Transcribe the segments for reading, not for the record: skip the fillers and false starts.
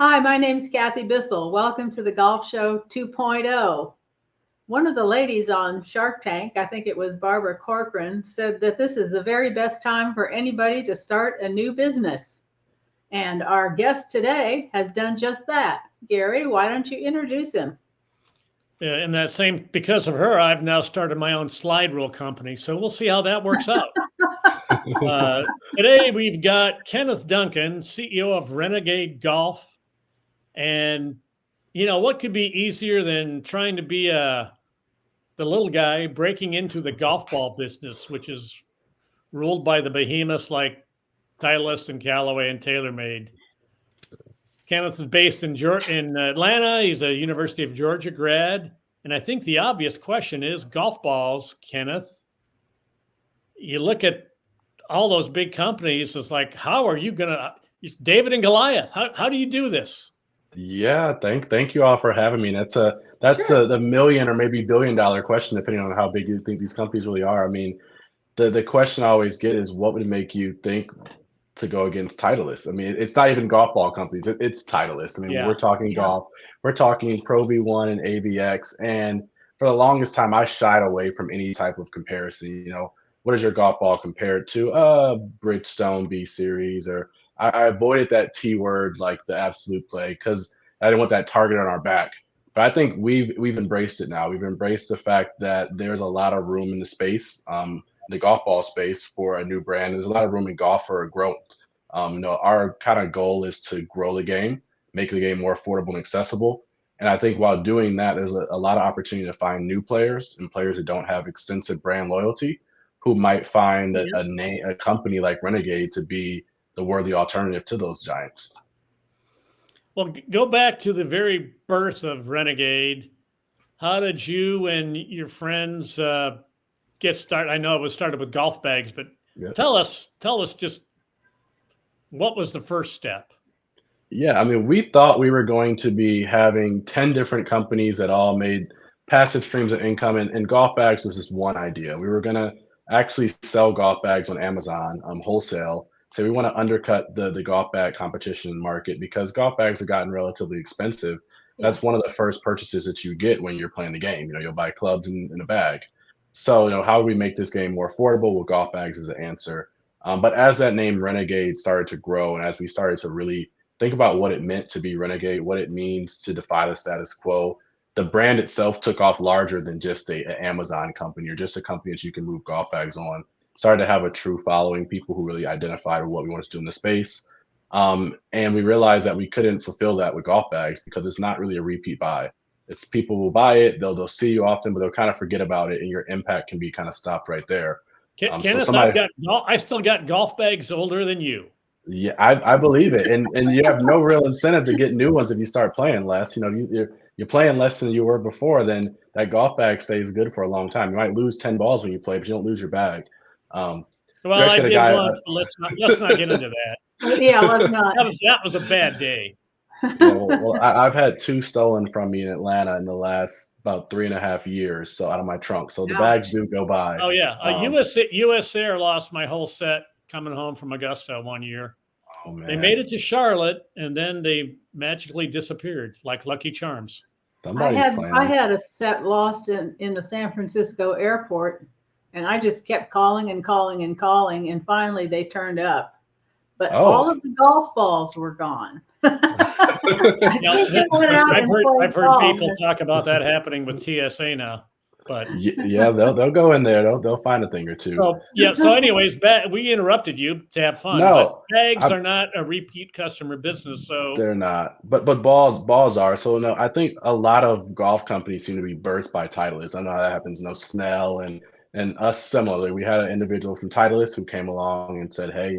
Hi, my name's Kathy Bissell. Welcome to the Golf Show 2.0. One of the ladies on Shark Tank, I think it was Barbara Corcoran, said that this is the very best time for anybody to start a new business. And our guest today has done just that. Gary, why don't you introduce him? In that same, because of her, I've now started my own slide rule company. So we'll see how that works out. Today we've got Kenneth Duncan, CEO of Renegade Golf. And, what could be easier than trying to be the little guy breaking into the golf ball business, which is ruled by the behemoths like Titleist and Callaway and TaylorMade. Kenneth is based in Atlanta. He's a University of Georgia grad. And I think the obvious question is golf balls, Kenneth. You look at all those big companies, it's like, how are you going to, David and Goliath, how do you do this? Yeah, thank you all for having me. That's Sure. the million or maybe $1 billion question, depending on how big you think these companies really are. I mean, the question I always get is what would make you think to go against Titleist? I mean, it's not even golf ball companies, it's Titleist. I mean, when we're talking golf, we're talking Pro V1 and AVX. And for the longest time, I shied away from any type of comparison. What is your golf ball compared to? Bridgestone B Series, or I avoided that T word like the absolute play because I didn't want that target on our back. But I think we've embraced it now. We've embraced the fact that there's a lot of room in the space, the golf ball space for a new brand. There's a lot of room in golf for growth. Our kind of goal is to grow the game, make the game more affordable and accessible. And I think while doing that, there's a lot of opportunity to find new players and players that don't have extensive brand loyalty, who might find a company like Renegade to be the worthy alternative to those giants. Well, go back to the very birth of Renegade. How did you and your friends get started? I know it was started with golf bags, but tell us just what was the first step? Yeah, I mean, we thought we were going to be having 10 different companies that all made passive streams of income, and golf bags was just one idea. We were going to actually sell golf bags on Amazon wholesale. So we want to undercut the golf bag competition market because golf bags have gotten relatively expensive. That's one of the first purchases that you get when you're playing the game. You'll buy clubs and a bag. So, how do we make this game more affordable? Well, golf bags is the answer. But as that name Renegade started to grow, and as we started to really think about what it meant to be Renegade, what it means to defy the status quo, the brand itself took off larger than just an Amazon company or just a company that you can move golf bags on. Started to have a true following, people who really identified with what we wanted to do in the space. And we realized that we couldn't fulfill that with golf bags because it's not really a repeat buy. It's people will buy it, they'll see you often, but they'll kind of forget about it, and your impact can be kind of stopped right there. Kenneth, I still got golf bags older than you. Yeah, I believe it, and you have no real incentive to get new ones if you start playing less. You're playing less than you were before, then that golf bag stays good for a long time. You might lose 10 balls when you play, but you don't lose your bag. Well, I did once, but let's not get into that. Yeah, let's not. That was a bad day. Yeah, well, I've had 2 stolen from me in Atlanta in the last about 3.5 years, so out of my trunk. So the bags do go by. Oh yeah, US Air lost my whole set coming home from Augusta one year. Oh man, they made it to Charlotte and then they magically disappeared like Lucky Charms. I had a set lost in the San Francisco airport, and I just kept calling and calling and calling, and finally they turned up. But all of the golf balls were gone. I've heard people talk about that happening with TSA now. But yeah, they'll go in there. They'll find a thing or two. So anyways, we interrupted you to have fun. No, but bags are not a repeat customer business, so they're not. But balls are. So no, I think a lot of golf companies seem to be birthed by Titleist. I know how that happens. Snell and us similarly. We had an individual from Titleist who came along and said, "Hey,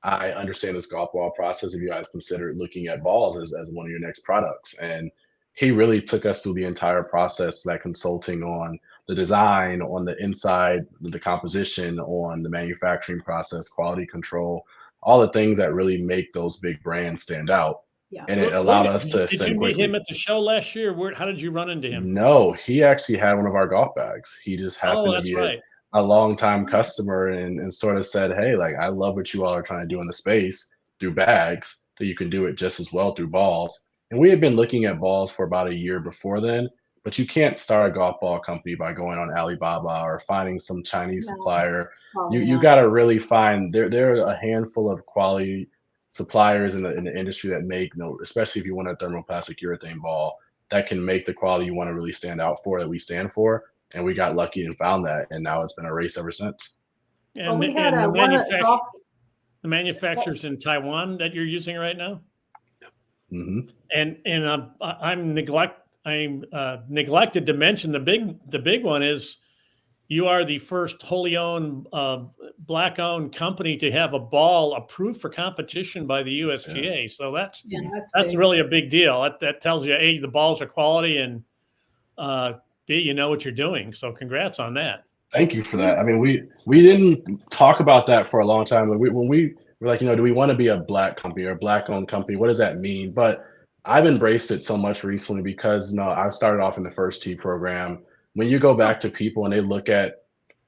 I understand this golf ball process. If you guys consider looking at balls as one of your next products," and he really took us through the entire process, that consulting on the design, on the inside, the composition, on the manufacturing process, quality control, all the things that really make those big brands stand out. Yeah. And it allowed us to Did you meet him at the show last year? How did you run into him? No, he actually had one of our golf bags. He just happened to be a longtime customer and sort of said, "Hey, like, I love what you all are trying to do in the space through bags. that you can do it just as well through balls. And we had been looking at balls for about a year before then, but you can't start a golf ball company by going on Alibaba or finding some Chinese No, supplier. probably You not. got to really find there are a handful of quality suppliers in the industry that make, especially if you want a thermoplastic urethane ball that can make the quality you want to really stand out for, that we stand for. And we got lucky and found that, and now it's been a race ever since. Well, And we had and a one at golf. the manufacturers in Taiwan that you're using right now. Hmm. And I'm neglected to mention the big one is you are the first wholly owned black owned company to have a ball approved for competition by the USGA. So that's That's really a big deal. That tells you A, the balls are quality, and B, you know what you're doing. So congrats on that. Thank you for that. I mean, we didn't talk about that for a long time. When we were like, do we want to be a black company or a black owned company? What does that mean? But I've embraced it so much recently because I started off in the first tee program. When you go back to people and they look at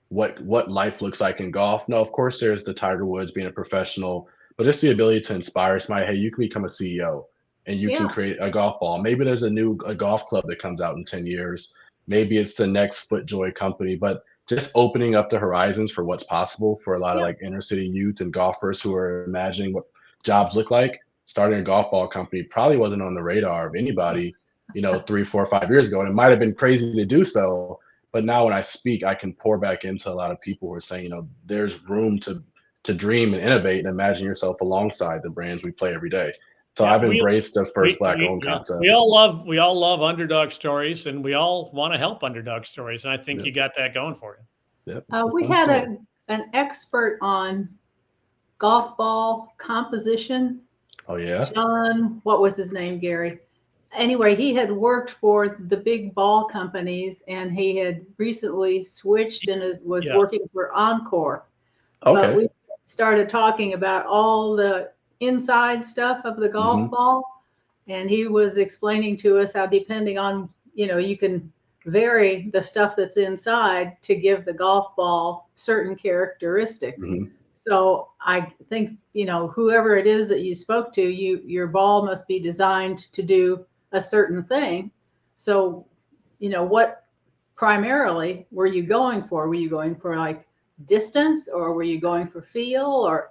what life looks like in golf, no, of course there's the Tiger Woods being a professional, but just the ability to inspire somebody. Hey, you can become a CEO and you can create a golf ball. Maybe there's a golf club that comes out in 10 years. Maybe it's the next FootJoy company, but just opening up the horizons for what's possible for a lot of like inner city youth and golfers who are imagining what jobs look like. Starting a golf ball company probably wasn't on the radar of anybody, 3, 4, 5 years ago. And it might have been crazy to do so. But now when I speak, I can pour back into a lot of people who are saying, there's room to dream and innovate and imagine yourself alongside the brands we play every day. So I've embraced the first black-owned concept. We all love underdog stories, and we all want to help underdog stories. And I think you got that going for you. Yep. We had an expert on golf ball composition. Oh yeah. John, what was his name, Gary? Anyway, he had worked for the big ball companies, and he had recently switched and was working for Encore. Okay. But we started talking about all the inside stuff of the golf ball, and he was explaining to us how, depending on, you can vary the stuff that's inside to give the golf ball certain characteristics. So I think, whoever it is that you spoke to, your ball must be designed to do a certain thing. So, what primarily were you going for? Were you going for like distance, or were you going for feel, or?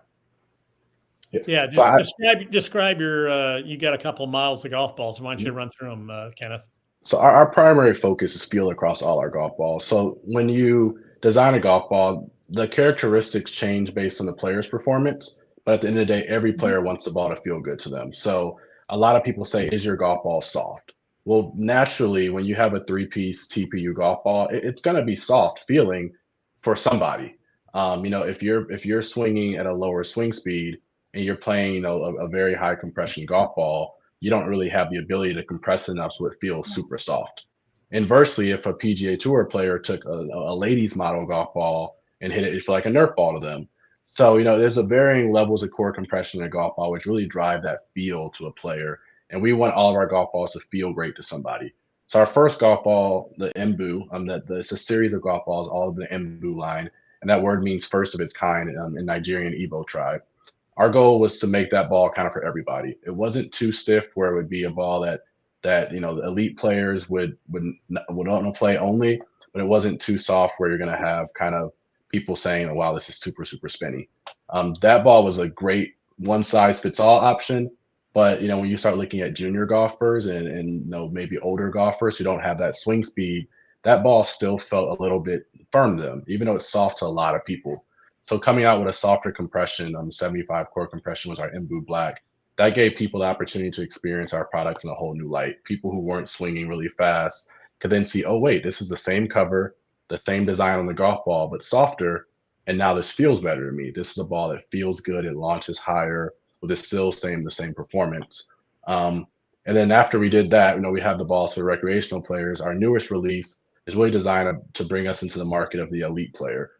Yeah, just describe your. You got a couple of miles of golf balls. Why don't you run through them, Kenneth? So our primary focus is feel across all our golf balls. So when you design a golf ball, the characteristics change based on the player's performance. But at the end of the day, every player wants the ball to feel good to them. So a lot of people say, is your golf ball soft? Well, naturally, when you have a 3-piece TPU golf ball, it's going to be soft feeling for somebody. If you're swinging at a lower swing speed and you're playing, a very high compression golf ball, you don't really have the ability to compress enough so it feels super soft. Inversely, if a PGA Tour player took a ladies model golf ball and hit it, it'd feel like a Nerf ball to them. So, there's a varying levels of core compression in a golf ball, which really drive that feel to a player. And we want all of our golf balls to feel great to somebody. So our first golf ball, the Mbu, it's a series of golf balls, all of the Mbu line. And that word means first of its kind in Nigerian Igbo tribe. Our goal was to make that ball kind of for everybody. It wasn't too stiff where it would be a ball that the elite players would want to play only, but it wasn't too soft where you're going to have kind of people saying, oh, wow, this is super, super spinny. That ball was a great one size fits all option. But, when you start looking at junior golfers and maybe older golfers who don't have that swing speed, that ball still felt a little bit firm to them, even though it's soft to a lot of people. So coming out with a softer compression, 75 core compression was our Mbu Black. That gave people the opportunity to experience our products in a whole new light. People who weren't swinging really fast could then see, oh, wait, this is the same cover, the same design on the golf ball, but softer. And now this feels better to me. This is a ball that feels good. It launches higher, but it's still the same performance. And then after we did that, we have the balls for recreational players. Our newest release is really designed to bring us into the market of the elite player.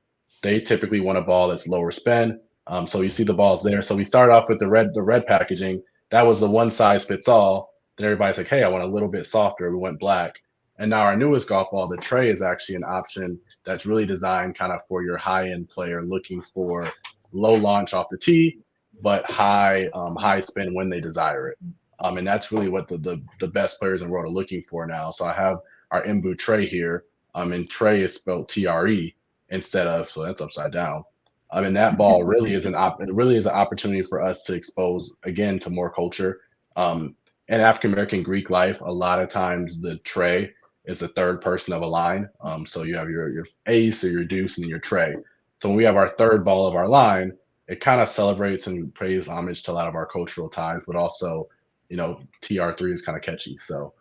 They typically want a ball that's lower spin. So you see the balls there. So we started off with the red packaging. That was the one size fits all. Then everybody's like, hey, I want a little bit softer. We went black. And now our newest golf ball, the tray, is actually an option that's really designed kind of for your high-end player looking for low launch off the tee, but high spin when they desire it. And that's really what the best players in the world are looking for now. So I have our Embu Trey here. And Trey is spelled TRE instead of, so that's upside down. And that ball really is an opportunity for us to expose again to more culture. In African American Greek life, a lot of times the Trey is the third person of a line. So you have your ace or your deuce and then your Trey. So when we have our third ball of our line, it kind of celebrates and pays homage to a lot of our cultural ties, but also, TR3 is kind of catchy. So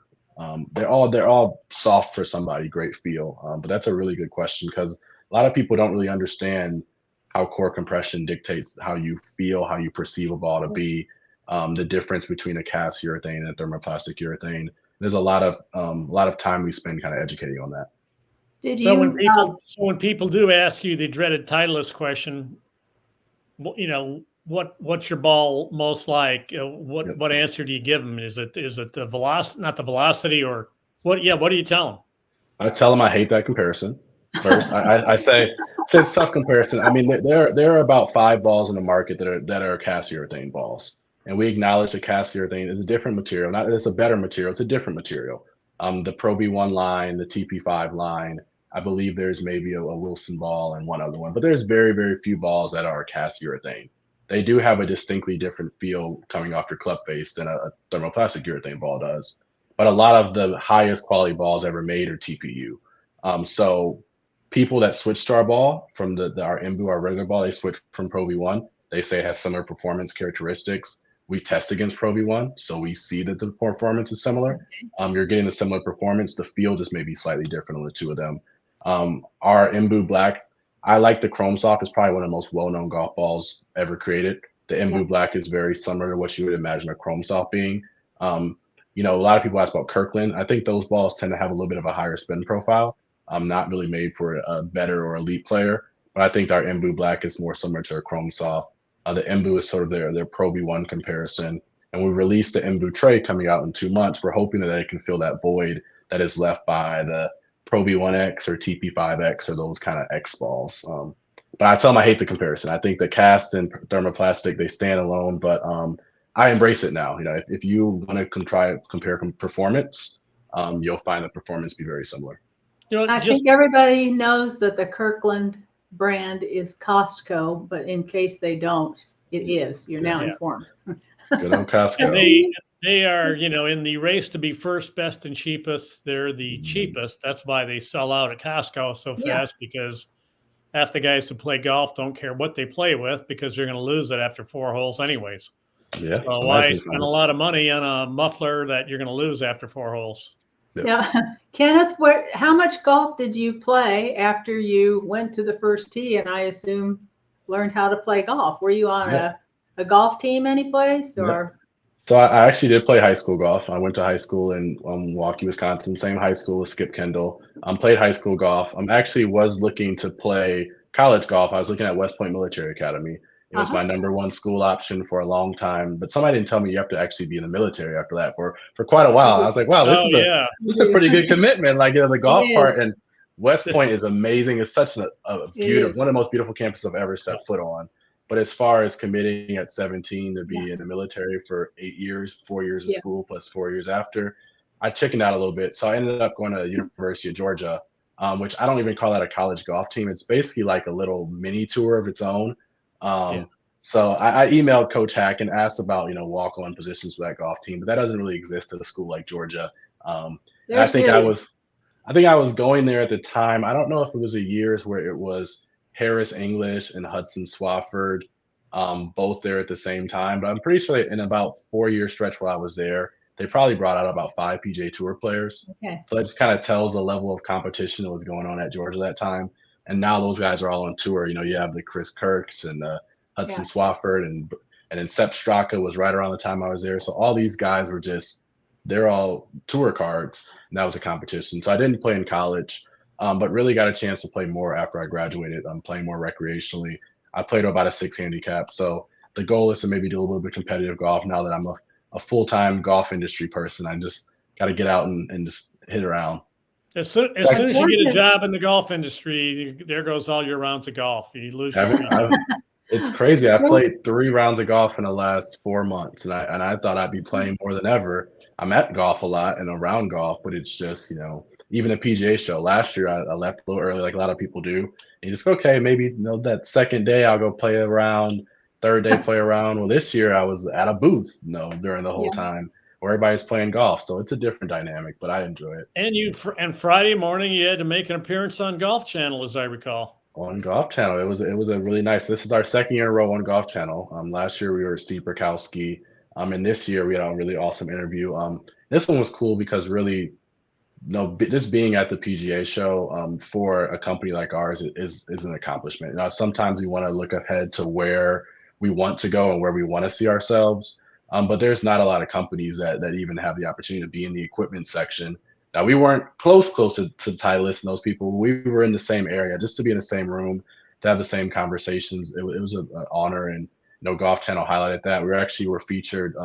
they're all soft for somebody, great feel. But that's a really good question because a lot of people don't really understand how core compression dictates how you feel, how you perceive a ball to be, the difference between a cast urethane and a thermoplastic urethane. There's a lot of time we spend kind of educating on that. When people do ask you the dreaded Titleist question, what's your ball most like? What answer do you give them? Is it the velocity, not the velocity, or what? Yeah, what do you tell them? I tell them I hate that comparison. First, I say it's tough comparison. I mean, there are about 5 balls in the market that are cast urethane balls, and we acknowledge that cast urethane is a different material. Not that it's a better material; it's a different material. The Pro V1 line, the TP5 line. I believe there's maybe a Wilson ball and one other one, but there's very, very few balls that are cast urethane. They do have a distinctly different feel coming off your club face than a thermoplastic urethane ball does. But a lot of the highest quality balls ever made are TPU. So people that switch to our ball from our Embu, our regular ball, they switch from Pro V1. They say it has similar performance characteristics. We test against Pro V1, so we see that the performance is similar. You're getting a similar performance. The feel just may be slightly different on the two of them. Our Embu Black, I like the Chrome Soft. It's probably one of the most well-known golf balls ever created. The Embu Black is very similar to what you would imagine a Chrome Soft being. A lot of people ask about Kirkland. I think those balls tend to have a little bit of a higher spin profile. Not really made for a better or elite player, but I think our Embu Black is more similar to a Chrome Soft. The Embu is sort of their Pro V1 comparison. And we released the Embu Trey coming out in 2 months. We're hoping that it can fill that void that is left by the Pro V1X or TP5X or those kind of X balls. But I tell them I hate the comparison. I think the cast and thermoplastic, they stand alone, but I embrace it now. If you want to compare performance, you'll find the performance be very similar. I think everybody knows that the Kirkland brand is Costco, but in case they don't, it is. You're now informed. Good on Costco. They are, in the race to be first, best, and cheapest, they're the cheapest. That's why they sell out at Costco so fast, because half the guys who play golf don't care what they play with because they're going to lose it after 4 holes anyways. Yeah. So why spend a lot of money on a muffler that you're going to lose after 4 holes? Yeah. Kenneth, how much golf did you play after you went to the first tee and I assume learned how to play golf? Were you on a golf team anyplace or? So I actually did play high school golf. I went to high school in Milwaukee, Wisconsin, same high school as Skip Kendall. Played high school golf. Actually was looking to play college golf. I was looking at West Point Military Academy. It was my #1 school option for a long time, but somebody didn't tell me you have to actually be in the military after that for quite a while. I was like, wow, this is a pretty good commitment. Like, the golf part, and West Point is amazing. It's such a beautiful, one of the most beautiful campuses I've ever stepped foot on. But as far as committing at 17 to be in the military for 8 years, 4 years of school plus 4 years after, I chickened out a little bit. So I ended up going to the University of Georgia, which I don't even call that a college golf team. It's basically like a little mini tour of its own. So I emailed Coach Hack and asked about, walk-on positions for that golf team, but that doesn't really exist at a school like Georgia. I think I was going there at the time. I don't know if it was a years where it was Harris English and Hudson Swafford, both there at the same time. But I'm pretty sure in about 4-year stretch while I was there, they probably brought out about 5 PGA Tour players. So it just kind of tells the level of competition that was going on at Georgia that time. And now those guys are all on tour. You have the Chris Kirks and Hudson Swafford, and then Sepp Straka was right around the time I was there. So all these guys were they're all tour cards, and that was a competition. So I didn't play in college. But really got a chance to play more after I graduated. I'm playing more recreationally. I played about a 6 handicap. So the goal is to maybe do a little bit of competitive golf now that I'm a full-time golf industry person. I just got to get out and just hit around. As soon as you get a job in the golf industry, there goes all your rounds of golf. You lose your free time. It's crazy. I played 3 rounds of golf in the last 4 months, and I thought I'd be playing more than ever. I'm at golf a lot and around golf, but it's just, even a PGA show. Last year, I left a little early, like a lot of people do. And you just go, okay, maybe that second day I'll go play around, third day play around. Well, this year I was at a booth, during the whole Yeah. time where everybody's playing golf. So it's a different dynamic, but I enjoy it. And Friday morning you had to make an appearance on Golf Channel, as I recall. On Golf Channel, it was a really nice. This is our second year in a row on Golf Channel. Last year we were Steve Burkowski, and this year we had a really awesome interview. This one was cool because really, just being at the PGA show for a company like ours is an accomplishment. Sometimes we want to look ahead to where we want to go and where we want to see ourselves, but there's not a lot of companies that even have the opportunity to be in the equipment section. Now, we weren't close to Titleist and those people. We were in the same area, just to be in the same room, to have the same conversations. It was an honor, and Golf Channel highlighted that. We were featured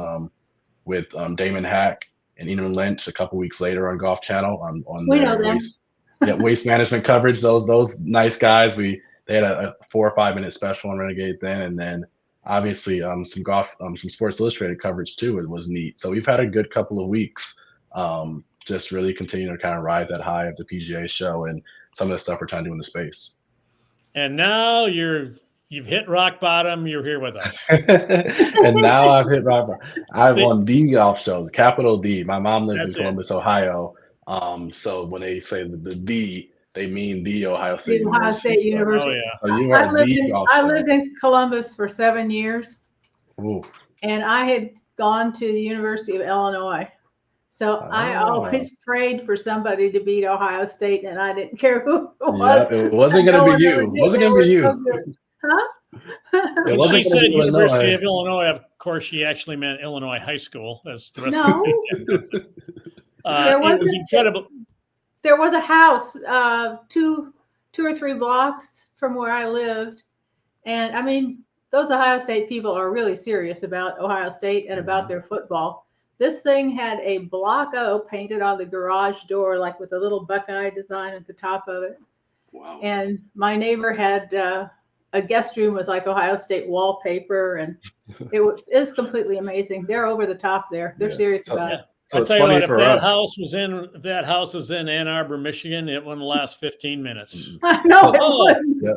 with Damon Hack and Eamon Lynch a couple weeks later on Golf Channel on We their know them. waste management coverage. Those nice guys. They had a 4 or 5 minute special on Renegade then, and then obviously some Sports Illustrated coverage too. It was neat. So we've had a good couple of weeks. Just really continue to kind of ride that high of the PGA show and some of the stuff we're trying to do in the space. And now you've hit rock bottom. You're here with us. And now I've hit rock bottom. I'm on the golf show, capital D. My mom lives in Columbus, Ohio. So when they say the, they mean the Ohio State The Ohio State University. Oh, yeah. So you are I lived in Columbus for 7 years. Ooh. And I had gone to the University of Illinois. So I always prayed for somebody to beat Ohio State, and I didn't care who it was. Yeah, it wasn't going to be you. It wasn't going to be you. Huh? When she said University of Illinois, of course, she actually meant Illinois High School. As the rest No. It was incredible. There was a house 2 or 3 blocks from where I lived. And I mean, those Ohio State people are really serious about Ohio State and about their football. This thing had a block O painted on the garage door, like with a little Buckeye design at the top of it. Wow. And my neighbor had a guest room with like Ohio State wallpaper, and it's completely amazing. They're over the top there. They're serious about it. So I'll tell you what, if that house was in Ann Arbor, Michigan, it wouldn't last 15 minutes. I know.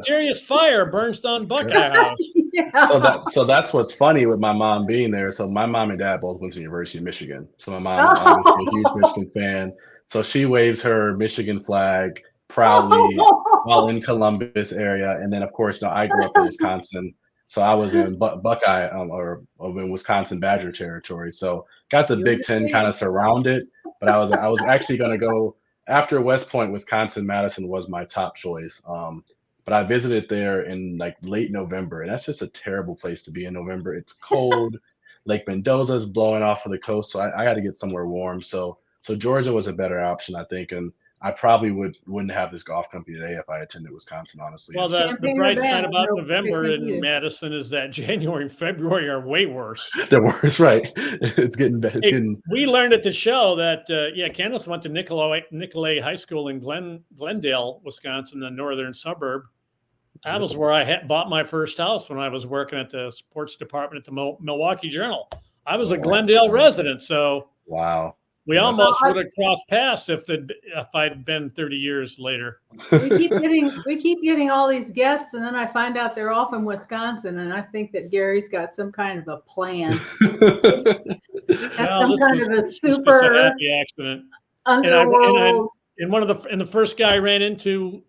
Serious fire burns down Buckeye House. Yeah. So that's what's funny with my mom being there. So my mom and dad both went to the University of Michigan. So my mom is a huge Michigan fan. So she waves her Michigan flag proudly while in Columbus area. And then of course, I grew up in Wisconsin. So I was in Buckeye or in Wisconsin Badger territory. So got the Big Ten kind of surrounded, but I was actually going to go after West Point, Wisconsin. Madison was my top choice. But I visited there in like late November, and that's just a terrible place to be in November. It's cold. Lake Mendoza's blowing off of the coast, so I got to get somewhere warm. So Georgia was a better option, I think, and I probably wouldn't have this golf company today if I attended Wisconsin, honestly. Well, the bright side about November in Madison is that January and February are way worse. They're worse, right? It's getting better. We learned at the show that, Kenneth went to Nicolay High School in Glendale, Wisconsin, the northern suburb. That was where I bought my first house when I was working at the sports department at the Milwaukee Journal. I was a Glendale resident, so wow. We almost would have crossed paths if I'd been 30 years later. We keep getting all these guests, and then I find out they're all from Wisconsin, and I think that Gary's got some kind of a plan. He's got some kind of a super happy accident. Underworld. And the first guy I ran into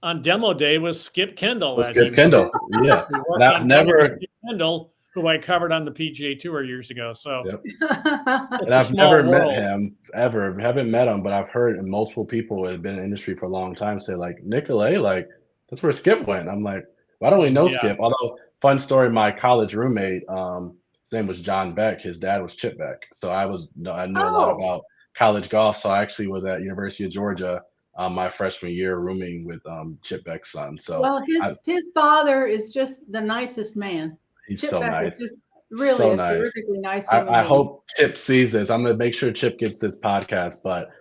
on demo day was Skip Kendall. Skip Kendall, yeah. Skip Kendall, who I covered on the PGA Tour years ago. So, and I've never met him ever. Haven't met him, but I've heard multiple people who have been in the industry for a long time say, like, Nicolay, like, that's where Skip went. I'm like, well, I don't really know Skip. Although, fun story, my college roommate, his name was John Beck. His dad was Chip Beck. So I knew a lot about college golf. So I actually was at University of Georgia my freshman year rooming with Chip Beck's son. So well, his father is just the nicest man. He's Chip so Beck nice. is just really so a nice. terrifically nice. I hope Chip sees this. I'm gonna make sure Chip gets this podcast. But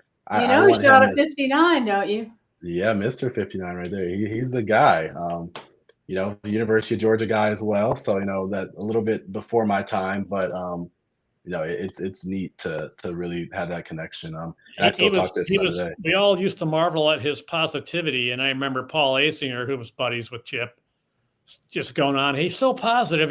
you know, he's got a 59, don't you? Yeah, Mr. 59 right there. He's the guy. the University of Georgia guy as well. So, that a little bit before my time, but it's neat to really have that connection. And I He still was talk to his he son was. today. We all used to marvel at his positivity, and I remember Paul Asinger, who was buddies with Chip, just going on. He's so positive,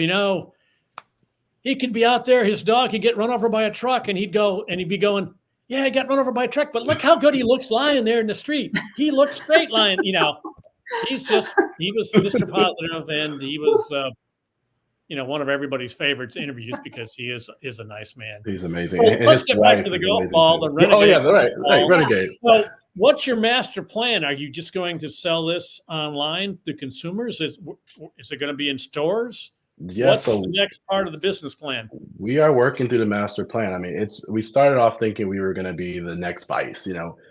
He could be out there, his dog could get run over by a truck, and he'd be going, "Yeah, I got run over by a truck, but look how good he looks lying there in the street. He looks great lying." He was Mr. Positive, and he was one of everybody's favorites interviews because he is a nice man. He's amazing, So and let's his get back wife to the is golf amazing ball, too. the Oh yeah, Renegade golf right, ball. Renegade. So what's your master plan? Are you just going to sell this online to consumers? Is it going to be in stores? Yeah, What's so the next part of the business plan? we are working through the master plan. I mean, we started off thinking we were going to be the next Vice.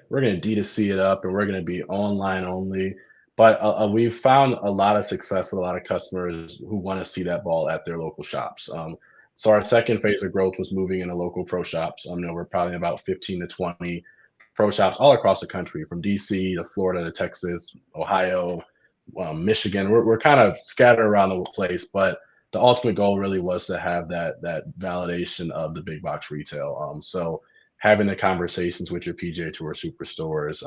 We're going to D2C it up, and we're going to be online only. But we've found a lot of success with a lot of customers who want to see that ball at their local shops. So our second phase of growth was moving into local pro shops. We're probably about 15 to 20 pro shops all across the country, from DC to Florida to Texas, Ohio, Michigan. We're kind of scattered around the place, but the ultimate goal really was to have that validation of the big box retail. So having the conversations with your PGA Tour superstores,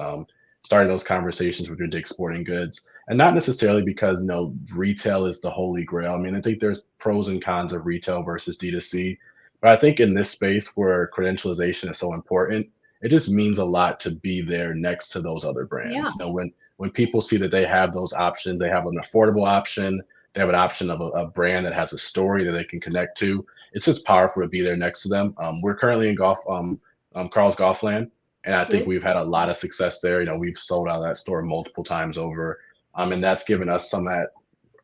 starting those conversations with your Dick's Sporting Goods, and not necessarily because retail is the holy grail. I mean, I think there's pros and cons of retail versus D2C, but I think in this space where credentialization is so important, it just means a lot to be there next to those other Yeah. brands. When people see that they have those options, they have an affordable option, they have an option of a brand that has a story that they can connect to. It's just powerful to be there next to them. We're currently in Carl's Golfland, and I think Good. we've had a lot of success there. We've sold out of that store multiple times over, and that's given us some of that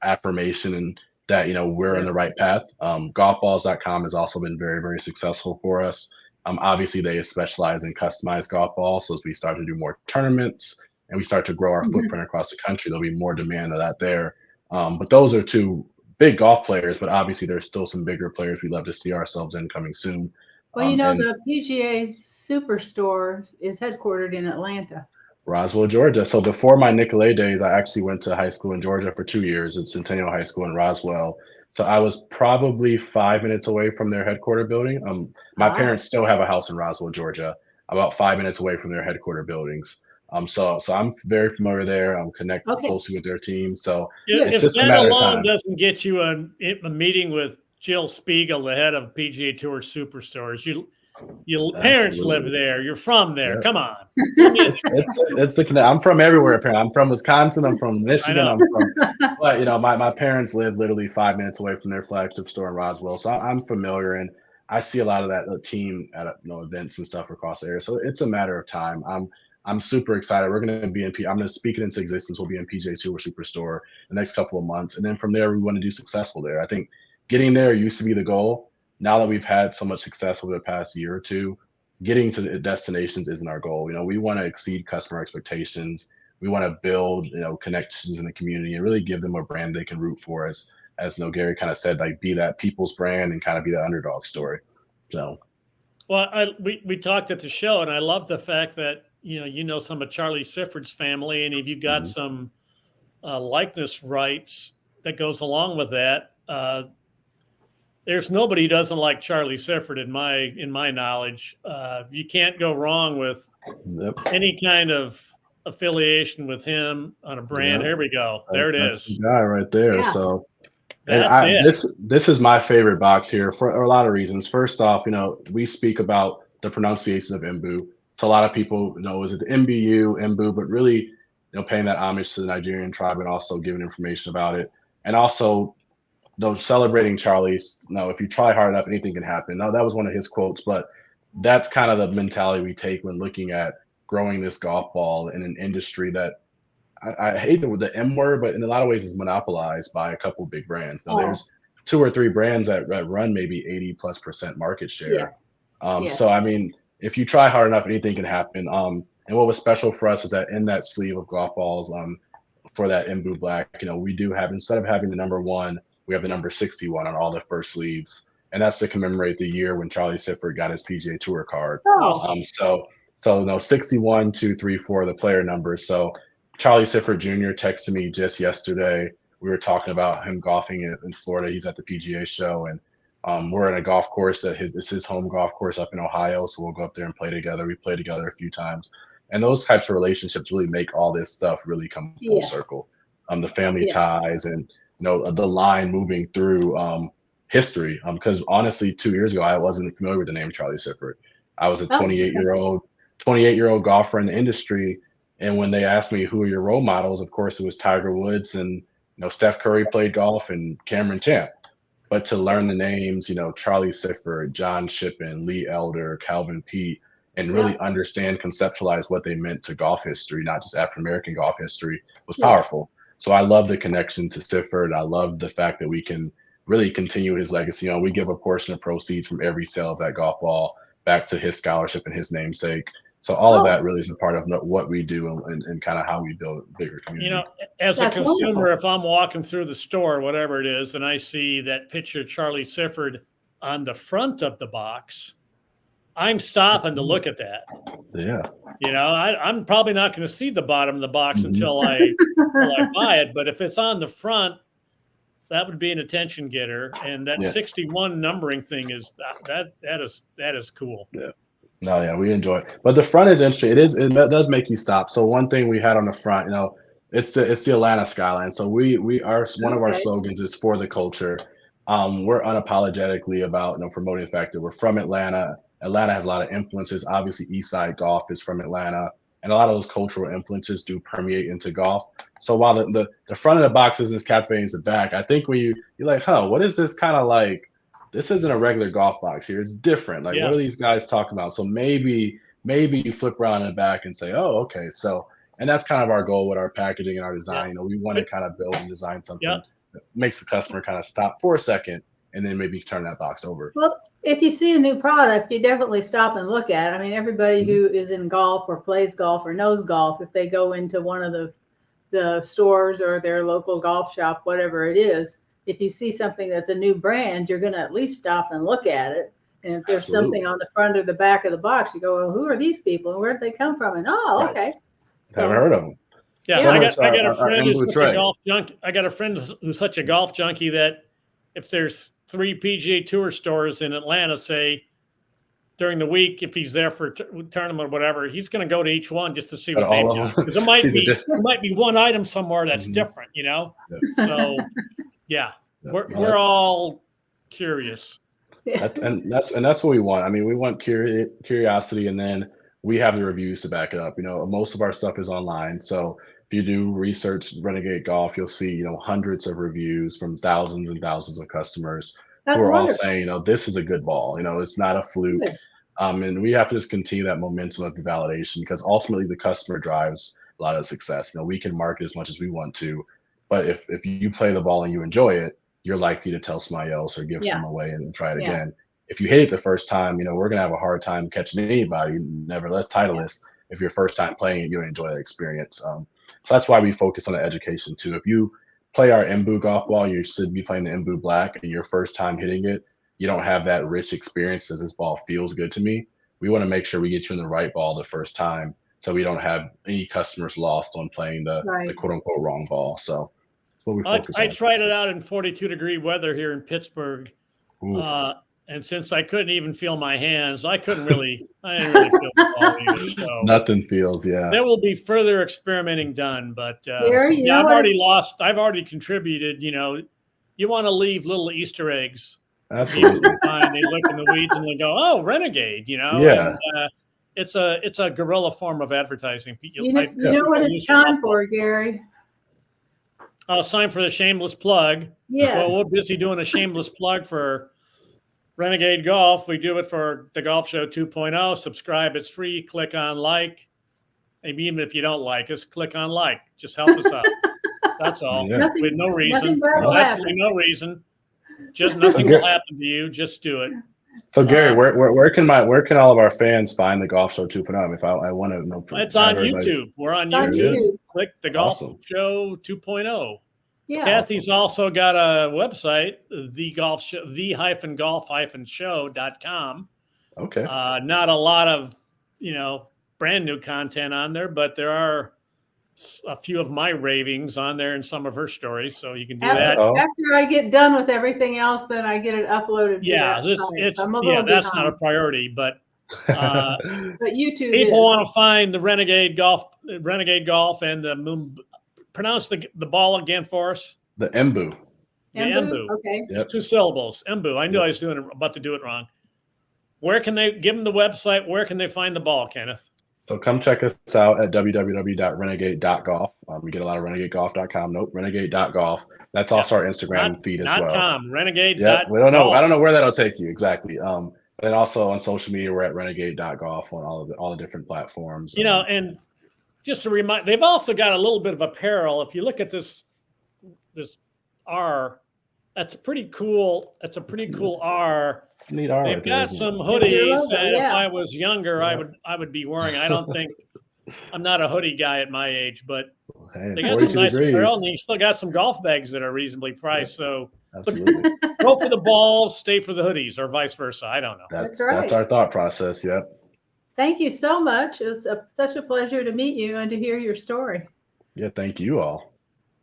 affirmation and that we're in the right path. Golfballs.com has also been very, very successful for us. Obviously, they specialize in customized golf balls. So as we start to do more tournaments and we start to grow our footprint across the country, there'll be more demand of that there. But those are two big golf players, but obviously there's still some bigger players we'd love to see ourselves in coming soon. Well, And the PGA Superstore is headquartered in Atlanta. Roswell, Georgia. So before my Nicolay days, I actually went to high school in Georgia for 2 years at Centennial High School in Roswell. So I was probably 5 minutes away from their headquarter building. My parents still have a house in Roswell, Georgia, about 5 minutes away from their headquarter buildings. So I'm very familiar there. I'm connected closely with their team. So it's If just a that matter of alone time. doesn't get you a meeting with Jill Spiegel, the head of PGA Tour Superstores, your parents live there. You're from there. Yep. Come on. It's the connect. I'm from everywhere. Apparently, I'm from Wisconsin. I'm from Michigan. But my parents live literally 5 minutes away from their flagship store in Roswell, so I'm familiar, and I see a lot of that team at events and stuff across the area. So it's a matter of time. I'm super excited. We're going to be I'm going to speak it into existence. We'll be in PGA Tour Superstore the next couple of months, and then from there we want to do successful there. I think getting there used to be the goal. Now that we've had so much success over the past year or two, getting to the destinations isn't our goal. We want to exceed customer expectations. We want to build, connections in the community and really give them a brand they can root for. As Gary kind of said, like be that people's brand and kind of be the underdog story. So, well, we talked at the show, and I love the fact that some of Charlie Sifford's family, and if you've got some likeness rights that goes along with that. There's nobody who doesn't like Charlie Sifford in my knowledge. You can't go wrong with any kind of affiliation with him on a brand. Yep. Here we go. There it That's is. the guy right there. Yeah. So That's it. this is my favorite box here for a lot of reasons. First off, we speak about the pronunciation of Mbu. So a lot of people is it the MBU, Mbu, but really paying that homage to the Nigerian tribe and also giving information about it. And also celebrating Charlie's, if you try hard enough, anything can happen. Now, that was one of his quotes, but that's kind of the mentality we take when looking at growing this golf ball in an industry that I hate the M word, but in a lot of ways is monopolized by a couple big brands. Now, there's 2 or 3 brands that run maybe 80+% market share. Yes. So, I mean, if you try hard enough, anything can happen. And what was special for us is that in that sleeve of golf balls, for that Mbu Black, we do have, instead of having the number 1, we have the number 61 on all the first sleeves, and that's to commemorate the year when Charlie Sifford got his PGA Tour card. So 61, 2, 3, 4, the player numbers. So Charlie Sifford Jr. texted me just yesterday we were talking about him golfing in Florida. He's at the PGA show, and we're in a golf course that it's his home golf course up in Ohio. So we'll go up there and play together. We play together a few times, and those types of relationships really make all this stuff really come full circle. The family ties and the line moving through history. Because honestly, 2 years ago, I wasn't familiar with the name Charlie Sifford. I was a 28-year-old golfer in the industry, and when they asked me who are your role models, of course it was Tiger Woods and Steph Curry played golf and Cameron Champ. But to learn the names, Charlie Sifford, John Shippen, Lee Elder, Calvin Peete, and really understand, conceptualize what they meant to golf history, not just African American golf history, was powerful. So I love the connection to Sifford. I love the fact that we can really continue his legacy. We give a portion of proceeds from every sale of that golf ball back to his scholarship and his namesake. So all of that really is a part of what we do and kind of how we build a bigger community. As a consumer, if I'm walking through the store, whatever it is, and I see that picture of Charlie Sifford on the front of the box, I'm stopping to look at that. Yeah. I'm probably not going to see the bottom of the box until I buy it. But if it's on the front, that would be an attention getter. And that 61 numbering thing is that is cool. Yeah. No, yeah, we enjoy it. But the front is interesting. It does make you stop. So one thing we had on the front, it's the Atlanta skyline. So we are one of our slogans is for the culture. We're unapologetically about promoting the fact that we're from Atlanta. Atlanta has a lot of influences. Obviously, Eastside Golf is from Atlanta, and a lot of those cultural influences do permeate into golf. So while the front of the box isn't as captivating as the back, I think when you're like, what is this kind of like? This isn't a regular golf box here. It's different. Like, what are these guys talking about? So maybe you flip around in the back and say, oh, okay. So, and that's kind of our goal with our packaging and our design. We want to kind of build and design something that makes the customer kind of stop for a second and then maybe turn that box over. Well, if you see a new product, you definitely stop and look at it. I mean, everybody who is in golf or plays golf or knows golf, if they go into one of the stores or their local golf shop, whatever it is, if you see something that's a new brand, you're going to at least stop and look at it. And if there's something on the front or the back of the box, you go, well, who are these people and where did they come from? And okay. So, never heard of them. Yeah, I got a friend who's such a golf junkie. I got a friend who's such a golf junkie that if there's 3 PGA Tour stores in Atlanta, say during the week, if he's there for a tournament or whatever, he's going to go to each one just to see what they've done. Because there might be one item somewhere that's different, So we're all curious. That's what we want. I mean, we want curiosity, and then we have the reviews to back it up. Most of our stuff is online, so if you do research Renegade Golf, you'll see hundreds of reviews from thousands and thousands of customers who are all saying, this is a good ball. It's not a fluke. And we have to just continue that momentum of the validation, because ultimately the customer drives a lot of success. We can market as much as we want to, but if you play the ball and you enjoy it, you're likely to tell somebody else or give some away and try it again. If you hit it the first time, we're going to have a hard time catching anybody, nevertheless Titleist. If your first time playing it, you'll enjoy that experience. So that's why we focus on the education too. If you play our Embu golf ball, you should be playing the Embu Black, and your first time hitting it, you don't have that rich experience. Does this ball feels good to me? We want to make sure we get you in the right ball the first time, so we don't have any customers lost on playing the quote unquote wrong ball. So that's what we focus on. I tried it out in 42-degree weather here in Pittsburgh. And since I couldn't even feel my hands, I didn't really feel the ball either. So nothing feels, There will be further experimenting done, but I've already contributed. You want to leave little Easter eggs. Absolutely. They look in the weeds and they go, "Oh, Renegade!" And, it's a guerrilla form of advertising. You know what it's time for, Gary? Oh, it's time for the shameless plug. Yes. Well, we're busy doing a shameless plug for Renegade Golf. We do it for the Golf Show 2.0. Subscribe. It's free. Click on like. Maybe even if you don't like us, click on like. Just help us out. That's all. With no reason. Absolutely no reason. Just nothing will happen to you. Just do it. So Gary, where can all of our fans find the Golf Show 2.0? If I want to know, it's on YouTube. We're on YouTube. Click the Golf Show 2.0. Yeah. Kathy's also got a website, the-golf-show.com. Okay. Not a lot of brand new content on there, but there are a few of my ravings on there and some of her stories, so you can do After, that. after I get done with everything else, then I get it uploaded to Yeah, that site. So I'm a little that's not a behind. priority, but But YouTube people is. want to find the Renegade Golf and the pronounce the ball again for us. The Embu. The Embu. Okay. Yep. It's 2 syllables. Embu. I knew I was about to do it wrong. Where can they give them the website? Where can they find the ball, Kenneth? So come check us out at www.renegade.golf. We get a lot of renegadegolf.com. Nope, renegade.golf. That's also our Instagram feed as well. .com, renegade. Yeah, we don't know. I don't know where that'll take you exactly. And also on social media, we're at renegade.golf on all the different platforms. You know, and just to remind, they've also got a little bit of apparel. If you look at this R, that's pretty cool. It's a pretty cool R. Neat R. They've got some hoodies that if I was younger, I would be wearing. I don't think I'm not a hoodie guy at my age, but they got some nice apparel, and they still got some golf bags that are reasonably priced. So absolutely, go for the balls, stay for the hoodies, or vice versa. I don't know. That's right. That's our thought process. Yep. Thank you so much. It's such a pleasure to meet you and to hear your story. Yeah, thank you all.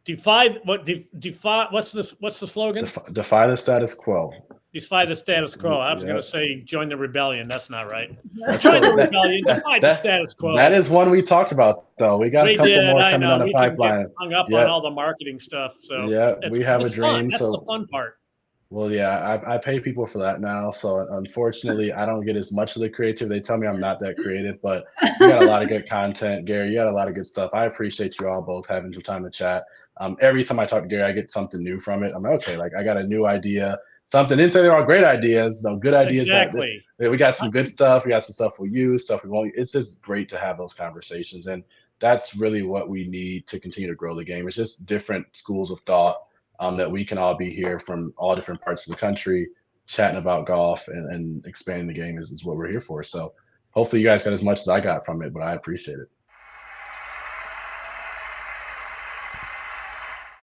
Defy what's the slogan? Defy the status quo. Defy the status quo. I was going to say join the rebellion. That's not right. That's join the rebellion. Defy the status quo. That is one we talked about, though. We got a couple more coming on the pipeline. Hung up on all the marketing stuff. So yeah, we have a dream. That's the fun part. Well, yeah, I pay people for that now. So unfortunately, I don't get as much of the creative. They tell me I'm not that creative, but you got a lot of good content, Gary. You got a lot of good stuff. I appreciate you all both having some time to chat. Every time I talk to Gary, I get something new from it. I'm like, okay, like I got a new idea. Something. Didn't say they're all great ideas. No, good ideas. Exactly. We got some good stuff. We got some stuff we'll use, stuff we won't. It's just great to have those conversations, and that's really what we need to continue to grow the game. It's just different schools of thought. That we can all be here from all different parts of the country, chatting about golf and expanding the game is what we're here for. So hopefully you guys got as much as I got from it, but I appreciate it.